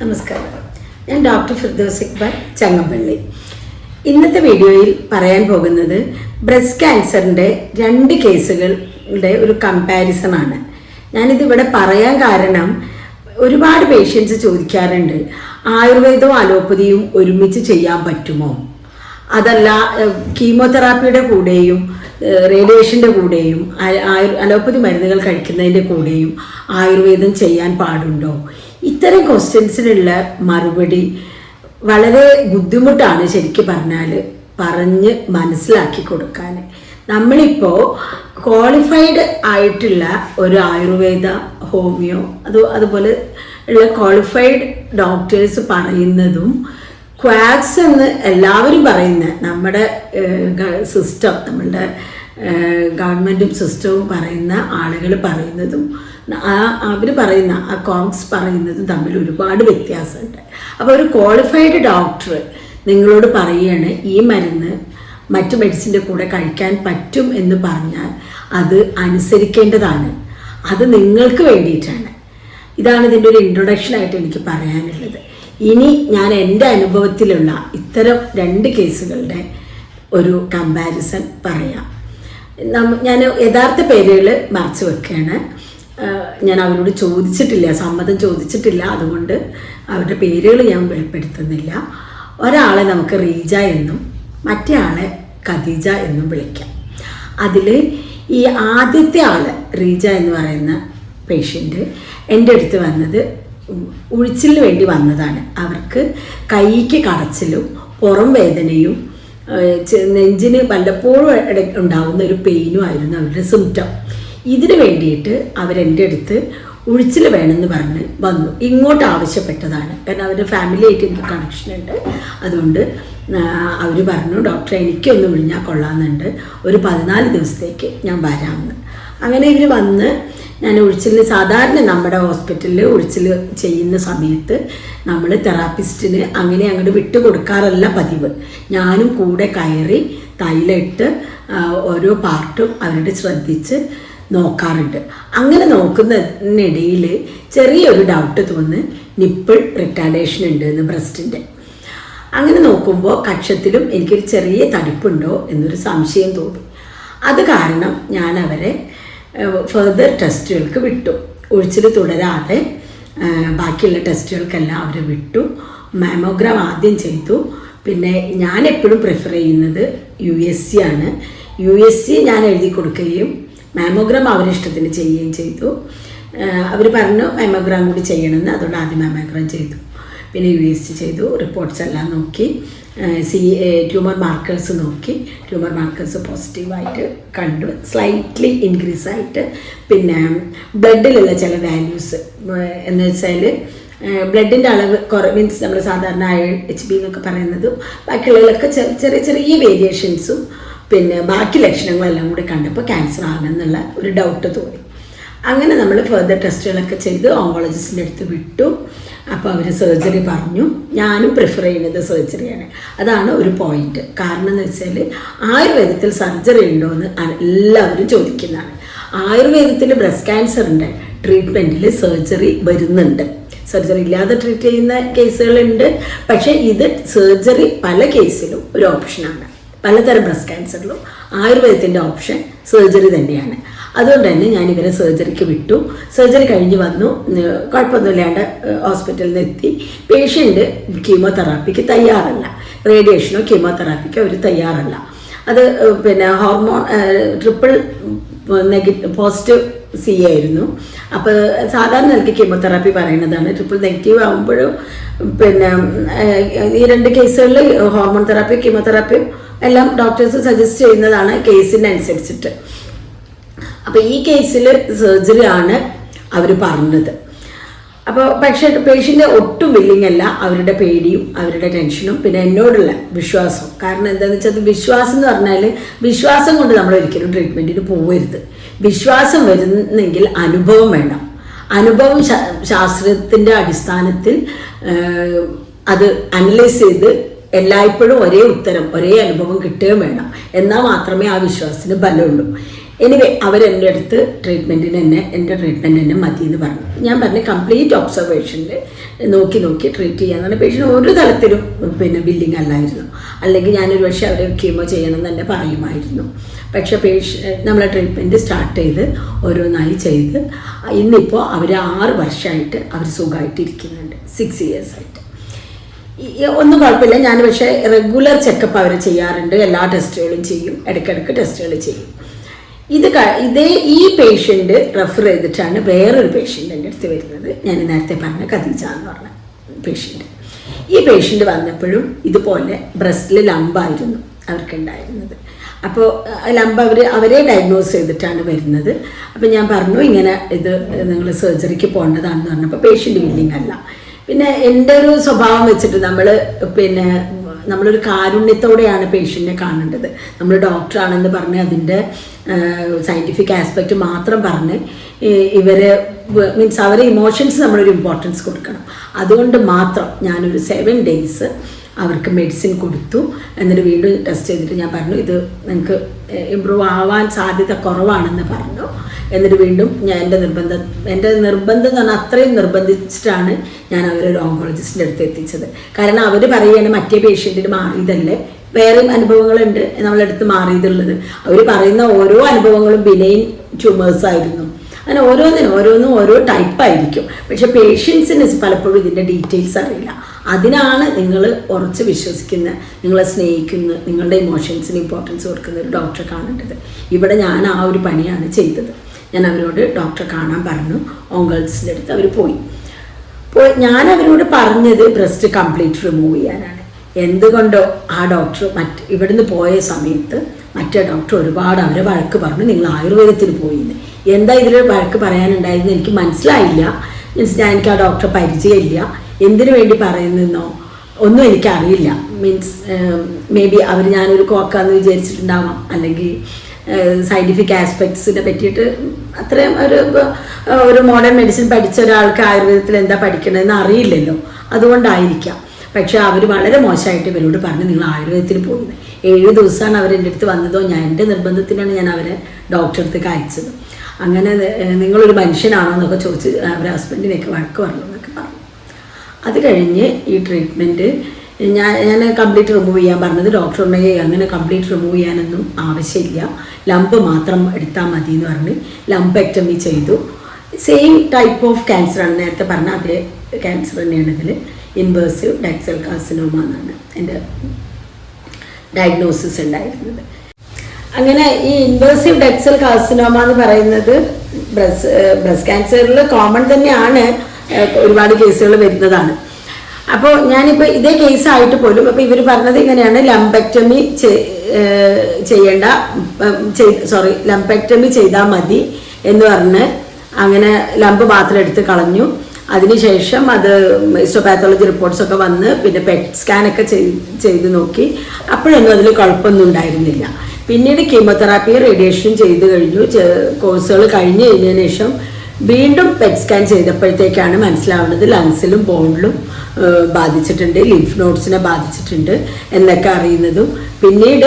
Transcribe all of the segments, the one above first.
നമസ്കാരം. ഞാൻ ഡോക്ടർ ഫിർദൗസ് ഇക്ബാൽ, ചങ്ങമ്പള്ളി. ഇന്നത്തെ വീഡിയോയിൽ പറയാൻ പോകുന്നത് ബ്രസ്റ്റ് ക്യാൻസറിൻ്റെ 2 കേസുകളുടെ ഒരു കമ്പാരിസൺ ആണ്. ഞാനിതിവിടെ പറയാൻ കാരണം ഒരുപാട് പേഷ്യൻസ് ചോദിക്കാറുണ്ട്, ആയുർവേദവും അലോപ്പതിയും ഒരുമിച്ച് ചെയ്യാൻ പറ്റുമോ, അതല്ല കീമോതെറാപ്പിയുടെ കൂടെയും റേഡിയേഷൻ്റെ കൂടെയും അലോപ്പതി മരുന്നുകൾ കഴിക്കുന്നതിൻ്റെ കൂടെയും ആയുർവേദം ചെയ്യാൻ പാടുണ്ടോ? ഇത്തരം ക്വസ്റ്റ്യൻസിനുള്ള മറുപടി വളരെ ബുദ്ധിമുട്ടാണ് ശരിക്കും പറഞ്ഞ് മനസ്സിലാക്കി കൊടുക്കാൻ. നമ്മളിപ്പോൾ ക്വാളിഫൈഡ് ആയിട്ടുള്ള ഒരു ആയുർവേദ, ഹോമിയോ അതുപോലെ ഉള്ള ക്വാളിഫൈഡ് ഡോക്ടേഴ്സ് പറയുന്നതും ക്വാക്സ് എന്ന് എല്ലാവരും പറയുന്ന നമ്മുടെ സിസ്റ്റം, നമ്മളുടെ ഗവൺമെൻറ്റും സിസ്റ്റവും പറയുന്ന ആളുകൾ പറയുന്നതും അവർ പറയുന്ന ആ കോക്സ് പറയുന്നതും തമ്മിൽ ഒരുപാട് വ്യത്യാസമുണ്ട്. അപ്പോൾ ഒരു ക്വാളിഫൈഡ് ഡോക്ടർ നിങ്ങളോട് പറയുകയാണ് ഈ മരുന്ന് മറ്റു മെഡിസിൻ്റെ കൂടെ കഴിക്കാൻ പറ്റും എന്ന് പറഞ്ഞാൽ അത് അനുസരിക്കേണ്ടതാണ്. അത് നിങ്ങൾക്ക് വേണ്ടിയിട്ടാണ്. ഇതാണ് ഇതിൻ്റെ ഒരു ഇൻട്രൊഡക്ഷനായിട്ട് എനിക്ക് പറയാനുള്ളത്. ഇനി ഞാൻ എൻ്റെ അനുഭവത്തിലുള്ള ഇത്തരം 2 കേസുകളുടെ ഒരു കമ്പാരിസൺ പറയാം. ഞാൻ യഥാർത്ഥ പേരുകൾ മറച്ചു വെക്കുകയാണ്. ഞാൻ അവരോട് സമ്മതം ചോദിച്ചിട്ടില്ല, അതുകൊണ്ട് അവരുടെ പേരുകൾ ഞാൻ വെളിപ്പെടുത്തുന്നില്ല. ഒരാളെ നമുക്ക് റീജ എന്നും മറ്റേ ആളെ ഖദീജ എന്നും വിളിക്കാം. അതിൽ ഈ ആദ്യത്തെ ആള് റീജ എന്ന് പറയുന്ന പേഷ്യൻ്റ് എൻ്റെ അടുത്ത് വന്നത് ഉഴിച്ചിലിന് വേണ്ടി വന്നതാണ്. അവർക്ക് കൈക്ക് കടച്ചിലും പുറം വേദനയും നെഞ്ചിന് വല്ലപ്പോഴും ഉണ്ടാകുന്ന ഒരു പെയിനും ആയിരുന്നു അവരുടെ സിംറ്റം. ഇതിന് വേണ്ടിയിട്ട് അവരെൻ്റെ അടുത്ത് ഉഴിച്ചിൽ വേണമെന്ന് പറഞ്ഞ് വന്നു. ഇങ്ങോട്ട് ആവശ്യപ്പെട്ടതാണ്. കാരണം അവരുടെ ഫാമിലിയായിട്ട് എനിക്ക് കണക്ഷൻ ഉണ്ട്. അതുകൊണ്ട് അവർ പറഞ്ഞു, ഡോക്ടറെ എനിക്കൊന്ന് വിളിഞ്ഞാൽ കൊള്ളാമെന്നുണ്ട്, ഒരു 14 ദിവസത്തേക്ക് ഞാൻ വരാമെന്ന്. അങ്ങനെ ഇവർ വന്ന് ഞാൻ ഉഴിച്ചിൽ, സാധാരണ നമ്മുടെ ഹോസ്പിറ്റലിൽ ഉഴിച്ചിൽ ചെയ്യുന്ന സമയത്ത് നമ്മൾ തെറാപ്പിസ്റ്റിന് അങ്ങനെ അങ്ങോട്ട് വിട്ടു കൊടുക്കാറല്ല പതിവ്. ഞാനും കൂടെ കയറി തൈലിട്ട് ഓരോ പാർട്ടും അവരുടെ ശ്രദ്ധിച്ച് നോക്കാറുണ്ട്. അങ്ങനെ നോക്കുന്നതിനിടയിൽ ചെറിയൊരു ഡൗട്ട് തോന്നി, നിപ്പിൾ റിട്ടാർഡേഷൻ ഉണ്ട് എന്ന് ബ്രസ്റ്റിൻ്റെ. അങ്ങനെ നോക്കുമ്പോൾ കക്ഷത്തിലും എനിക്കൊരു ചെറിയ തടിപ്പുണ്ടോ എന്നൊരു സംശയം തോന്നി. അത് കാരണം ഞാൻ അവരെ ഫർദർ ടെസ്റ്റുകൾക്ക് വിട്ടു. ഒഴിച്ചിൽ തുടരാതെ ബാക്കിയുള്ള ടെസ്റ്റുകൾക്കെല്ലാം അവർ വിട്ടു. മാമോഗ്രാം ആദ്യം ചെയ്തു. പിന്നെ ഞാൻ എപ്പോഴും പ്രിഫർ ചെയ്യുന്നത് USC ആണ്. USC ഞാൻ എഴുതി കൊടുക്കുകയും മാമോഗ്രാം അവരിഷ്ടത്തിന് ചെയ്യുകയും ചെയ്തു. അവർ പറഞ്ഞു മാമോഗ്രാം കൂടി ചെയ്യണമെന്ന്, അതുകൊണ്ട് ആദ്യം മാമോഗ്രാം ചെയ്തു. പിന്നെ USC ചെയ്തു. റിപ്പോർട്ട്സ് എല്ലാം നോക്കി, ട്യൂമർ മാർക്കേഴ്സ് നോക്കി. ട്യൂമർ മാർക്കേഴ്സ് പോസിറ്റീവായിട്ട് കണ്ടു, സ്ലൈറ്റ്ലി ഇൻക്രീസ് ആയിട്ട്. പിന്നെ ബ്ലഡിലുള്ള ചില വാല്യൂസ് എന്ന് വെച്ചാൽ ബ്ലഡിൻ്റെ അളവ് മീൻസ് നമ്മൾ സാധാരണ അയൺ HB എന്നൊക്കെ പറയുന്നതും ബാക്കിയുള്ളതിലൊക്കെ ചെറിയ ചെറിയ വേരിയേഷൻസും പിന്നെ ബാക്കി ലക്ഷണങ്ങളെല്ലാം കൂടി കണ്ടപ്പോൾ ക്യാൻസർ ആണെന്നുള്ള ഒരു ഡൗട്ട് തോന്നി. അങ്ങനെ നമ്മൾ ഫർദർ ടെസ്റ്റുകളൊക്കെ ചെയ്ത് ഓങ്കോളജിസ്റ്റിൻ്റെ അടുത്ത് വിട്ടു. അപ്പോൾ അവർ സർജറി പറഞ്ഞു. ഞാനും പ്രിഫർ ചെയ്യുന്നത് സർജറിയാണ്. അതാണ് ഒരു പോയിന്റ്. കാരണം എന്ന് വെച്ചാൽ ആയുർവേദത്തിൽ സർജറി ഉണ്ടോ എന്ന് എല്ലാവരും ചോദിക്കുന്നതാണ്. ആയുർവേദത്തിൽ ബ്രസ്റ്റ് ക്യാൻസറിൻ്റെ ട്രീറ്റ്മെൻറ്റിൽ സർജറി വരുന്നുണ്ട്. സർജറി ഇല്ലാതെ ട്രീറ്റ് ചെയ്യുന്ന കേസുകളുണ്ട്. പക്ഷേ ഇത് സർജറി പല കേസിലും ഒരു ഓപ്ഷനാണ്. പലതരം ബ്രസ്റ്റ് ക്യാൻസറിലും ആയുർവേദത്തിൻ്റെ ഓപ്ഷൻ സർജറി തന്നെയാണ്. അതുകൊണ്ട് തന്നെ ഞാൻ ഇവരെ സർജറിക്ക് വിട്ടു. സർജറി കഴിഞ്ഞ് വന്നു, കുഴപ്പമൊന്നുമില്ലാണ്ട് ഹോസ്പിറ്റലിൽ നിന്ന് എത്തി. പേഷ്യൻ്റ് കീമോതെറാപ്പിക്ക് തയ്യാറല്ല, റേഡിയേഷനോ കീമോതെറാപ്പിക്കോ അവർ തയ്യാറല്ല. അത് പിന്നെ ഹോർമോൺ ട്രിപ്പിൾ പോസിറ്റീവ് C ആയിരുന്നു. അപ്പോൾ സാധാരണ നിലയ്ക്ക് കീമോതെറാപ്പി പറയുന്നതാണ്. ട്രിപ്പിൾ നെഗറ്റീവ് ആകുമ്പോഴും പിന്നെ ഈ 2 കേസുകളിൽ ഹോർമോൺ തെറാപ്പിയും കീമോതെറാപ്പിയും എല്ലാം ഡോക്ടേഴ്സ് സജസ്റ്റ് ചെയ്യുന്നതാണ് കേസിനനുസരിച്ചിട്ട്. അപ്പോൾ ഈ കേസിൽ സർജറി ആണ് അവർ പറഞ്ഞത്. അപ്പോൾ പക്ഷേ പേഷ്യൻ്റ് ഒട്ടും വില്ലിങ് അല്ല. അവരുടെ പേടിയും അവരുടെ ടെൻഷനും പിന്നെ എന്നോടുള്ള വിശ്വാസം. കാരണം എന്താണെന്ന് വെച്ചാൽ വിശ്വാസം എന്ന് പറഞ്ഞാൽ വിശ്വാസം കൊണ്ട് നമ്മൾ ഒരിക്കലും ട്രീറ്റ്മെൻറ്റിന് പോകരുത്. വിശ്വാസം വരുന്നെങ്കിൽ അനുഭവം വേണം. അനുഭവം ശാസ്ത്രത്തിൻ്റെ അടിസ്ഥാനത്തിൽ അത് അനലൈസ് ചെയ്ത് എല്ലായ്പ്പോഴും ഒരേ ഉത്തരം, ഒരേ അനുഭവം കിട്ടുകയും വേണം. എന്നാൽ മാത്രമേ ആ വിശ്വാസത്തിന് ബലമുള്ളൂ. എനിവേ അവരെൻ്റെ അടുത്ത് എൻ്റെ ട്രീറ്റ്മെൻറ്റ് തന്നെ മതി എന്ന് പറഞ്ഞു. ഞാൻ പറഞ്ഞു കംപ്ലീറ്റ് ഒബ്സർവേഷനിൽ നോക്കി ട്രീറ്റ് ചെയ്യാന്നാണ്. പേഷ്യൻ്റ് ഒരു തലത്തിലും ബില്ലിംഗ് അല്ലായിരുന്നു. അല്ലെങ്കിൽ ഞാനൊരു പക്ഷേ അവരെ കീമോ ചെയ്യണം തന്നെ പറയുമായിരുന്നു. പക്ഷേ നമ്മളെ ട്രീറ്റ്മെൻറ്റ് സ്റ്റാർട്ട് ചെയ്ത് ഓരോന്നായി ചെയ്ത് ഇന്നിപ്പോൾ അവർ 6 വർഷമായിട്ട് അവർ സുഖമായിട്ടിരിക്കുന്നുണ്ട്. 6 years ആയിട്ട് ഒന്നും കുഴപ്പമില്ല. ഞാൻ പക്ഷേ റെഗുലർ ചെക്കപ്പ് അവർ ചെയ്യാറുണ്ട്. എല്ലാ ടെസ്റ്റുകളും ചെയ്യും, ഇടയ്ക്കിടയ്ക്ക് ടെസ്റ്റുകൾ ചെയ്യും. ഈ പേഷ്യൻ്റ് റെഫർ ചെയ്തിട്ടാണ് വേറൊരു പേഷ്യൻ്റ് എൻ്റെ അടുത്ത് വരുന്നത്. ഞാൻ നേരത്തെ പറഞ്ഞ ഖദീജ എന്ന് പറഞ്ഞ പേഷ്യൻ്റ്. ഈ പേഷ്യൻ്റ് വന്നപ്പോഴും ഇതുപോലെ ബ്രസ്റ്റിൽ ലംബായിരുന്നു അവർക്കുണ്ടായിരുന്നത്. അപ്പോൾ ലംബ് അവരെ ഡയഗ്നോസ് ചെയ്തിട്ടാണ് വരുന്നത്. അപ്പോൾ ഞാൻ പറഞ്ഞു ഇങ്ങനെ ഇത് നിങ്ങൾ സർജറിക്ക് പോകേണ്ടതാണെന്ന് പറഞ്ഞപ്പോൾ പേഷ്യൻ്റ് വില്ലിങ് അല്ല. പിന്നെ എൻ്റെ ഒരു സ്വഭാവം വെച്ചിട്ട് നമ്മളൊരു കാരുണ്യത്തോടെയാണ് പേഷ്യൻറ്റിനെ കാണേണ്ടത്. നമ്മൾ ഡോക്ടറാണെന്ന് പറഞ്ഞ് അതിൻ്റെ സയൻറ്റിഫിക് ആസ്പെക്റ്റ് മാത്രം പറഞ്ഞ് അവരെ ഇമോഷൻസ് നമ്മളൊരു ഇമ്പോർട്ടൻസ് കൊടുക്കണം. അതുകൊണ്ട് മാത്രം ഞാനൊരു 7 days അവർക്ക് മെഡിസിൻ കൊടുത്തു. എന്നിട്ട് വീണ്ടും ടെസ്റ്റ് ചെയ്തിട്ട് ഞാൻ പറഞ്ഞു ഇത് നിങ്ങൾക്ക് ഇമ്പ്രൂവ് ആവാൻ സാധ്യത കുറവാണെന്ന് പറഞ്ഞു. എന്നിട്ട് വീണ്ടും എൻ്റെ നിർബന്ധം എന്ന് പറഞ്ഞാൽ അത്രയും നിർബന്ധിച്ചിട്ടാണ് ഞാൻ അവരൊരു ഓങ്കോളജിസ്റ്റിൻ്റെ അടുത്ത് എത്തിച്ചത്. കാരണം അവർ പറയുകയാണ് മറ്റേ പേഷ്യൻറ്റിന് മാറിയതല്ലേ, വേറെയും അനുഭവങ്ങളുണ്ട് നമ്മളടുത്ത് മാറിയതുള്ളത്. അവർ പറയുന്ന ഓരോ അനുഭവങ്ങളും ബിനൈൻ ട്യൂമേഴ്സ് ആയിരുന്നു. അങ്ങനെ ഓരോന്നും ഓരോ ടൈപ്പായിരിക്കും. പക്ഷെ പേഷ്യൻസിന് പലപ്പോഴും ഇതിൻ്റെ ഡീറ്റെയിൽസ് അറിയില്ല. അതിനാണ് നിങ്ങൾ ഉറച്ച് വിശ്വസിക്കുന്ന, നിങ്ങളെ സ്നേഹിക്കുന്ന, നിങ്ങളുടെ ഇമോഷൻസിന് ഇമ്പോർട്ടൻസ് കൊടുക്കുന്ന ഒരു ഡോക്ടറെ കാണേണ്ടത്. ഇവിടെ ഞാൻ ആ ഒരു പണിയാണ് ചെയ്തത്. ഞാൻ അവരോട് ഡോക്ടറെ കാണാൻ പറഞ്ഞു. ഓങ്കൾസിൻ്റെ അടുത്ത് അവർ പോയി. ഞാൻ അവരോട് പറഞ്ഞത് ബ്രസ്റ്റ് കംപ്ലീറ്റ് റിമൂവ് ചെയ്യാനാണ്. എന്തുകൊണ്ടോ ആ ഡോക്ടർ ഇവിടുന്ന് പോയ സമയത്ത് മറ്റേ ഡോക്ടർ ഒരുപാട് അവരെ വഴക്ക് പറഞ്ഞു, നിങ്ങൾ ആയുർവേദത്തിന് പോയിന്ന്. എന്താ ഇതിൽ വഴക്ക് പറയാനുണ്ടായിരുന്നു എനിക്ക് മനസ്സിലായില്ല. എനിക്ക് ആ ഡോക്ടറെ പരിചയമില്ല. എന്തിനു വേണ്ടി പറയുന്നതെന്നോ ഒന്നും എനിക്കറിയില്ല. മേ ബി ഞാനൊരു കോക്കാന്ന് വിചാരിച്ചിട്ടുണ്ടാവാം, അല്ലെങ്കിൽ സയൻറ്റിഫിക് ആസ്പെക്ട്സിനെ പറ്റിയിട്ട് അത്രയും ഒരു മോഡേൺ മെഡിസിൻ പഠിച്ച ഒരാൾക്ക് ആയുർവേദത്തിൽ എന്താ പഠിക്കണമെന്ന് അറിയില്ലല്ലോ, അതുകൊണ്ടായിരിക്കാം. പക്ഷെ അവർ വളരെ മോശമായിട്ട് ഇവരോട് പറഞ്ഞു നിങ്ങൾ ആയുർവേദത്തിൽ പോയിന്ന്. 7 ദിവസമാണ് അവരെൻ്റെ അടുത്ത് വന്നതോ. എൻ്റെ നിർബന്ധത്തിനാണ് ഞാൻ അവരെ ഡോക്ടറെ അടുത്തേക്ക് അയച്ചത്. അങ്ങനെ നിങ്ങളൊരു മനുഷ്യനാണോ എന്നൊക്കെ ചോദിച്ച് അവരുടെ ഹസ്ബൻഡിനെയൊക്കെ വഴക്ക് പറഞ്ഞു എന്നൊക്കെ പറഞ്ഞു. അത് കഴിഞ്ഞ് ഈ ട്രീറ്റ്മെൻറ്റ് ഞാൻ കംപ്ലീറ്റ് റിമൂവ് ചെയ്യാൻ പറഞ്ഞത് ഡോക്ടർ ഉണ്ടെങ്കിൽ അങ്ങനെ കംപ്ലീറ്റ് റിമൂവ് ചെയ്യാനൊന്നും ആവശ്യമില്ല, ലംബ് മാത്രം എടുത്താൽ മതി എന്ന് പറഞ്ഞ് ലംബെക്ടമി ചെയ്തു. സെയിം ടൈപ്പ് ഓഫ് ക്യാൻസറാണ്, നേരത്തെ പറഞ്ഞ അതേ ക്യാൻസർ തന്നെയാണ് ഇതിൽ. ഇൻവേഴ്സീവ് ഡക്ട് സെൽ കാർസിനോമ എന്നാണ് എൻ്റെ ഡയഗ്നോസിസ് ഉണ്ടായിരുന്നത്. അങ്ങനെ ഈ ഇൻവേഴ്സീവ് ഡക്ട് സെൽ കാർസിനോമ എന്ന് പറയുന്നത് ബ്രസ്റ്റ് ക്യാൻസറിൽ കോമൺ തന്നെയാണ്, ഒരുപാട് കേസുകൾ വരുന്നതാണ്. അപ്പോൾ ഞാനിപ്പോൾ ഇതേ കേസായിട്ട് പോലും അപ്പോൾ ഇവർ പറഞ്ഞത് ഇങ്ങനെയാണ്, ലംബെക്ടമി ലംബെക്ടമി ചെയ്താൽ മതി എന്ന് പറഞ്ഞ് അങ്ങനെ ലംബ് മാത്രം എടുത്ത് കളഞ്ഞു. അതിനുശേഷം അത് ഹിസ്റ്റോപാത്തോളജി റിപ്പോർട്ട്സൊക്കെ വന്ന് പിന്നെ പെറ്റ് സ്കാനൊക്കെ ചെയ്ത് നോക്കി. അപ്പോഴൊന്നും അതിൽ കുഴപ്പമൊന്നും ഉണ്ടായിരുന്നില്ല. പിന്നീട് കീമോതെറാപ്പി റേഡിയേഷൻ ചെയ്ത് കഴിഞ്ഞു. കോഴ്സുകൾ കഴിഞ്ഞ് കഴിഞ്ഞതിന് ശേഷം വീണ്ടും പെറ്റ് സ്കാൻ ചെയ്തപ്പോഴത്തേക്കാണ് മനസ്സിലാവുന്നത് ലങ്സിലും ബോണിലും ബാധിച്ചിട്ടുണ്ട്, ലിംഫ് നോഡ്സിനെ ബാധിച്ചിട്ടുണ്ട് എന്നൊക്കെ അറിയുന്നതും. പിന്നീട്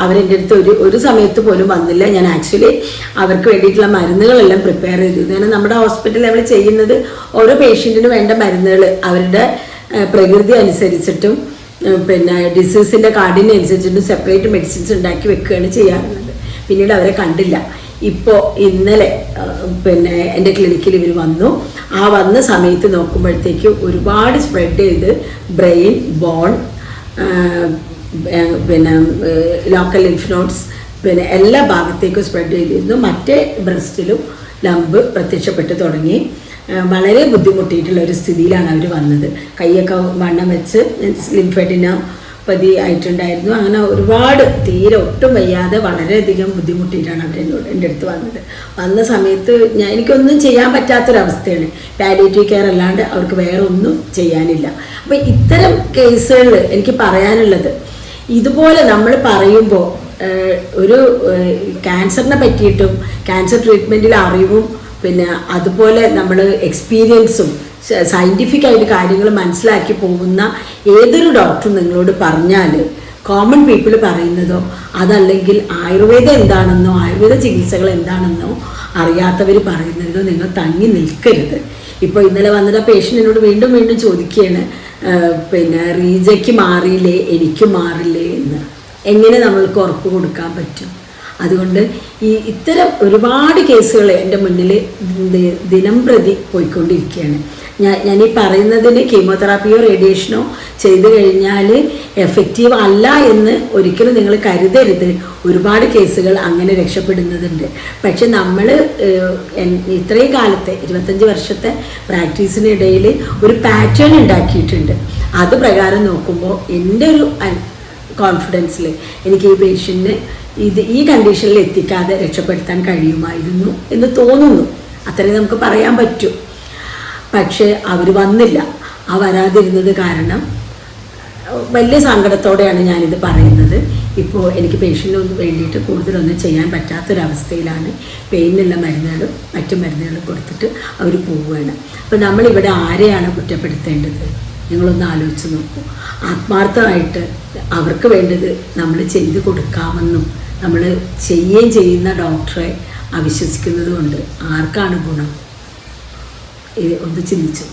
അവരെൻ്റെ അടുത്ത് ഒരു സമയത്ത് പോലും വന്നില്ല. ഞാൻ ആക്ച്വലി അവർക്ക് വേണ്ടിയിട്ടുള്ള മരുന്നുകളെല്ലാം പ്രിപ്പയർ ചെയ്തിരുന്നു. കാരണം നമ്മുടെ ഹോസ്പിറ്റലിൽ നമ്മൾ ചെയ്യുന്നത് ഓരോ പേഷ്യൻറ്റിന് വേണ്ട മരുന്നുകൾ അവരുടെ പ്രകൃതി അനുസരിച്ചിട്ടും പിന്നെ ഡിസീസിൻ്റെ കാർഡിനനുസരിച്ചിട്ടും സെപ്പറേറ്റ് മെഡിസിൻസ് ഉണ്ടാക്കി വെക്കുകയാണ് ചെയ്യാറുള്ളത്. പിന്നീട് അവരെ കണ്ടില്ല. ഇപ്പോൾ ഇന്നലെ പിന്നെ എൻ്റെ ക്ലിനിക്കിൽ ഇവർ വന്നു. ആ വന്ന സമയത്ത് നോക്കുമ്പോഴത്തേക്ക് ഒരുപാട് സ്പ്രെഡ് ചെയ്ത് ബ്രെയിൻ, ബോൺ, പിന്നെ ലോക്കൽ ലിംഫ് നോഡ്സ് പിന്നെ എല്ലാ ഭാഗത്തേക്കും സ്പ്രെഡ് ചെയ്തിരുന്നു. മറ്റേ ബ്രസ്റ്റിലും ലംബ് പ്രത്യക്ഷപ്പെട്ട് തുടങ്ങി. വളരെ ബുദ്ധിമുട്ടിയിട്ടുള്ള ഒരു സ്ഥിതിയിലാണ് അവർ വന്നത്. കൈയൊക്കെ വണ്ണം വെച്ച് ലിംഫെഡിനോപ്പതി ആയിട്ടുണ്ടായിരുന്നു. അങ്ങനെ ഒരുപാട് തീരെ ഒട്ടും വയ്യാതെ വളരെയധികം ബുദ്ധിമുട്ടിയിട്ടാണ് എൻ്റെ അടുത്ത് വന്നത്. വന്ന സമയത്ത് എനിക്കൊന്നും ചെയ്യാൻ പറ്റാത്തൊരവസ്ഥയാണ്. പാലിയേറ്റീവ് കെയർ അല്ലാണ്ട് അവർക്ക് വേറെ ഒന്നും ചെയ്യാനില്ല. അപ്പോൾ ഇത്തരം കേസുകളിൽ എനിക്ക് പറയാനുള്ളത്, ഇതുപോലെ നമ്മൾ പറയുമ്പോൾ ഒരു ക്യാൻസറിനെ പറ്റിയിട്ടും ക്യാൻസർ ട്രീറ്റ്മെൻറ്റിൽ അറിവും പിന്നെ അതുപോലെ നമ്മൾ എക്സ്പീരിയൻസും സയൻറ്റിഫിക്കായിട്ട് കാര്യങ്ങൾ മനസ്സിലാക്കി പോകുന്ന ഏതൊരു ഡോക്ടറും നിങ്ങളോട് പറഞ്ഞാൽ കോമൺ പീപ്പിൾ പറയുന്നതോ അതല്ലെങ്കിൽ ആയുർവേദം എന്താണെന്നോ ആയുർവേദ ചികിത്സകൾ എന്താണെന്നോ അറിയാത്തവർ പറയുന്നതിലോ നിങ്ങൾ തങ്ങി നിൽക്കരുത്. ഇപ്പോൾ ഇന്നലെ വന്നിട്ട് പേഷ്യൻ്റ് എന്നോട് വീണ്ടും വീണ്ടും ചോദിക്കുകയാണ്, പിന്നെ റീജയ്ക്ക് മാറിയില്ലേ എനിക്ക് മാറില്ലേ എന്ന്. എങ്ങനെ നമ്മൾക്ക് ഉറപ്പ് കൊടുക്കാൻ പറ്റും? അതുകൊണ്ട് ഇത്തരം ഒരുപാട് കേസുകൾ എൻ്റെ മുന്നിൽ ദിനം പ്രതി പോയിക്കൊണ്ടിരിക്കുകയാണ്. ഞാൻ ഈ പറയുന്നതിന് കീമോതെറാപ്പിയോ റേഡിയേഷനോ ചെയ്തു കഴിഞ്ഞാൽ എഫക്റ്റീവ് അല്ല എന്ന് ഒരിക്കലും നിങ്ങൾ കരുതരുത്. ഒരുപാട് കേസുകൾ അങ്ങനെ രക്ഷപ്പെടുന്നതുണ്ട്. പക്ഷെ നമ്മൾ ഇത്രയും കാലത്തെ 25 വർഷത്തെ പ്രാക്ടീസിനിടയിൽ ഒരു പാറ്റേൺ ഉണ്ടാക്കിയിട്ടുണ്ട്. അത് പ്രകാരം നോക്കുമ്പോൾ എൻ്റെ ഒരു കോൺഫിഡൻസിൽ എനിക്ക് ഈ പേഷ്യൻറ്റിന് ഈ കണ്ടീഷനിൽ എത്തിക്കാതെ രക്ഷപ്പെടുത്താൻ കഴിയുമായിരുന്നു എന്ന് തോന്നുന്നു. അത്രയും നമുക്ക് പറയാൻ പറ്റും. പക്ഷേ അവർ വന്നില്ല. ആ വരാതിരുന്നത് കാരണം വലിയ സങ്കടത്തോടെയാണ് ഞാനിത് പറയുന്നത്. ഇപ്പോൾ എനിക്ക് പേഷ്യൻറ്റിന് വേണ്ടിയിട്ട് കൂടുതലൊന്നും ചെയ്യാൻ പറ്റാത്തൊരവസ്ഥയിലാണ്. പെയിനുള്ള മരുന്നുകളും മറ്റു മരുന്നുകളും കൊടുത്തിട്ട് അവർ പോവുകയാണ്. അപ്പോൾ നമ്മളിവിടെ ആരെയാണ് കുറ്റപ്പെടുത്തേണ്ടത്? നിങ്ങളൊന്ന് ആലോചിച്ച് നോക്കൂ. ആത്മാർത്ഥമായിട്ട് അവർക്ക് വേണ്ടത് നമ്മൾ ചെയ്ത് കൊടുക്കാമെന്നും നമ്മൾ ചെയ്യുകയും ചെയ്യുന്ന ഡോക്ടറെ അവിശ്വസിക്കുന്നത് കൊണ്ട് ആർക്കാണ് ഗുണം? ഒന്ന് ചിന്തിച്ചു.